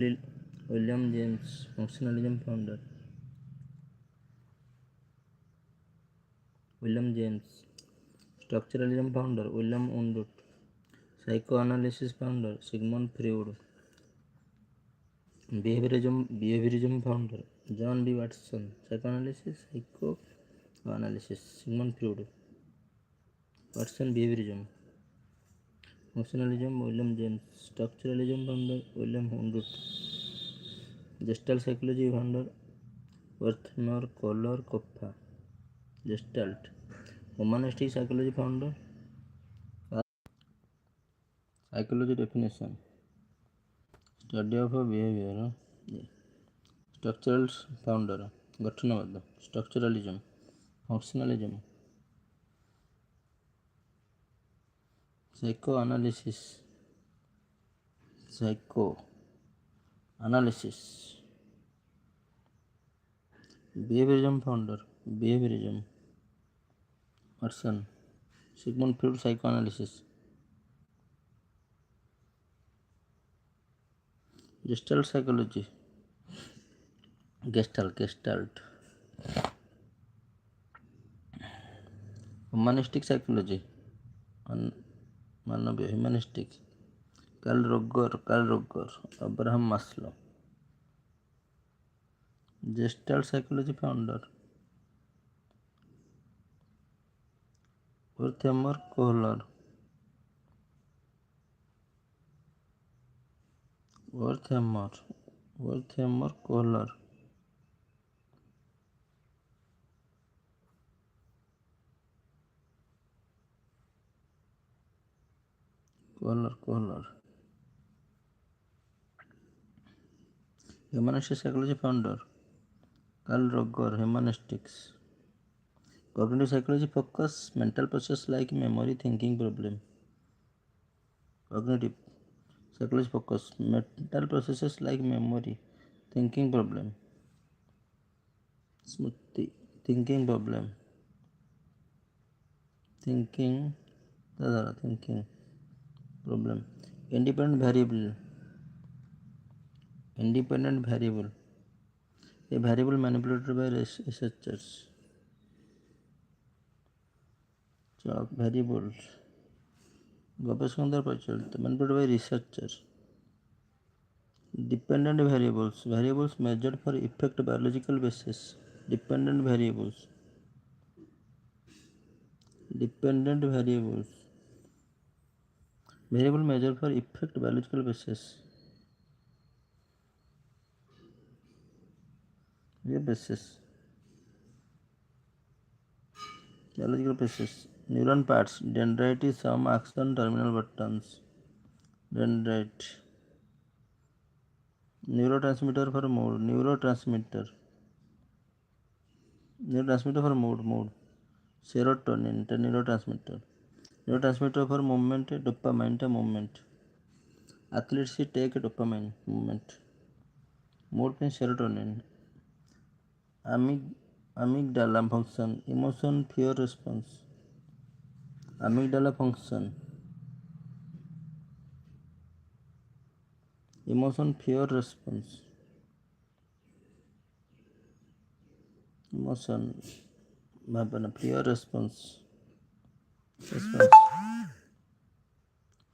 William James, functionalism founder. William James, structuralism founder. William Unruh, psychoanalysis founder. Sigmund Freud, behaviorism founder. John B. Watson, psychoanalysis, psychoanalysis. Sigmund Freud, Watson, behaviorism. Functionalism, William James, structuralism founder. William Unruh, gestalt psychology founder. Werther Kohler Kopfa, gestalt. Humanistic psychology founder. Psychology definition: study of behavior. Structural founder. गठनवाद. Structuralism. Functionalism. Psychoanalysis. Behaviorism founder. Behaviorism. Watson. Sigmund Freud, psychoanalysis. Gestalt psychology. Gestalt. Humanistic psychology. मानवीय. Humanistic. Carl Roger. Abraham Maslow. Gestalt psychology founder. Werther Kohler. Kohler. Humanistic psychology founder. Carl Roger, humanistics. Cognitive psychology focus mental process like memory, thinking problem. Cognitive psychology focus mental processes like memory, thinking problem. Smriti, thinking problem. Thinking problem. Independent variable. A variable manipulated by researchers. Variables. गवेषकों द्वारा परिचालित manipulated by researchers. Dependent variables measured for effect biological basis. Dependent variables variable measured for effect biological basis. Biological basis. Neuron parts. Dendrite is some axon terminal buttons. Dendrite. Neurotransmitter for mood. Neurotransmitter for mood. Serotonin, neurotransmitter. Neurotransmitter for movement, dopamine, movement. Athletes take dopamine, movement. Mood means serotonin. Amygdala function, emotion, fear response. Amygdala function, emotion, fear response. Emotion, fear response.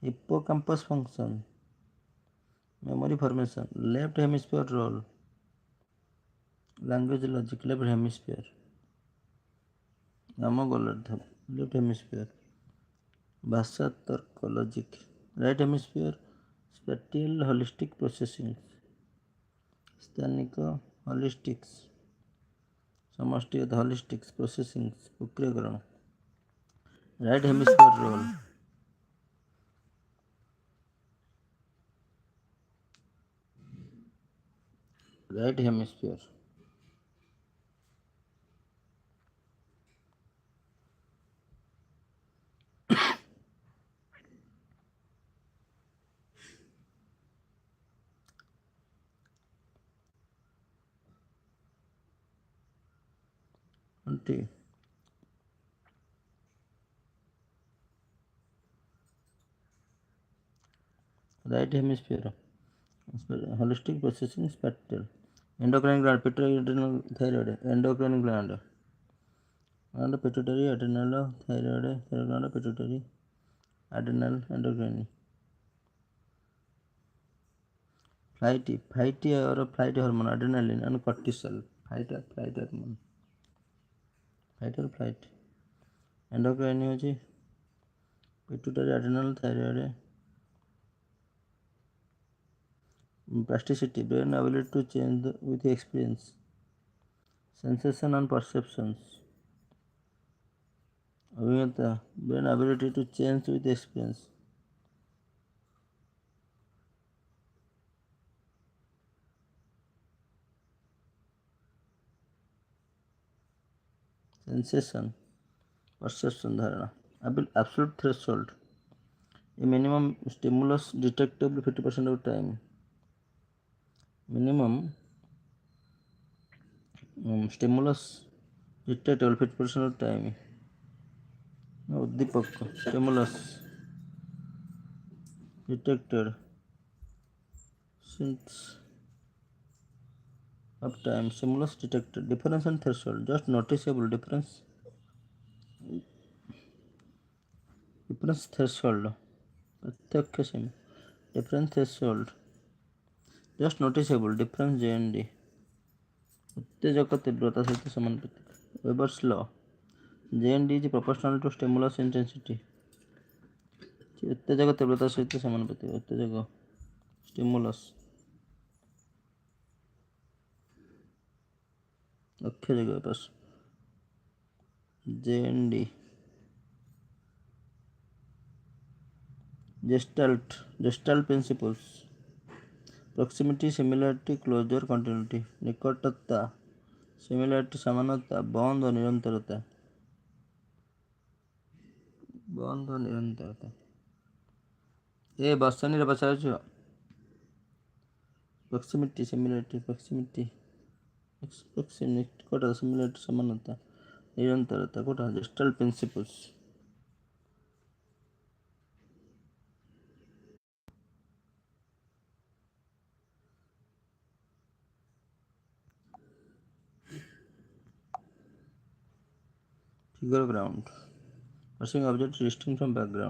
Hippocampus function, memory formation. Left hemisphere role, language logic. Left hemisphere. Amygdala, left hemisphere. भाषा तर्क logic. Right hemisphere spatial holistic processing. स्थानिक holistics समष्टिगत holistics processing प्रक्रियाकरण. Right hemisphere role. Right hemisphere. Right hemisphere Holistic processing spectral. Endocrine gland, pituitary, adrenal, thyroid. Endocrine gland. And pituitary, adrenal, thyroid, thyroid gland, pituitary, adrenal, endocrine. Flight or flight hormone, adrenaline and cortisol. Flight hormone. Flight or flight. Endocrine होची pituitary, adrenal, thyroid. Plasticity, brain ability to change with experience. Sensation and perceptions. Abhinata, brain ability to change with experience. Sensation, perception, dharana. Absolute threshold. A minimum stimulus detectable 50% of time. Minimum stimulus detectable 50% of time. No, Deepak. Stimulus detected since of time. Stimulus detected. Difference and threshold. Just noticeable difference. Difference threshold. प्रत्यक्ष सीमा. Difference threshold. Just noticeable difference JND. उत्तेजक तीव्रता सहित समानुपातिक. Weber's law. JND is proportional to stimulus intensity. उत्तेजक तीव्रता सहित समानुपातिक. उत्तेजक stimulus. अक्षय जगह पास. JND. Gestalt principles. Proximity, similarity, closure, continuity. निकटता, similarity, समानता, बंध और निरंतरता. बंध और निरंतरता. ए बसनी रे पचार. Proximity, similarity, proximity. निकटता, similarity, समानता, निरंतरता. Kota gestalt principles. Figure ground. Perceiving object distinct from background.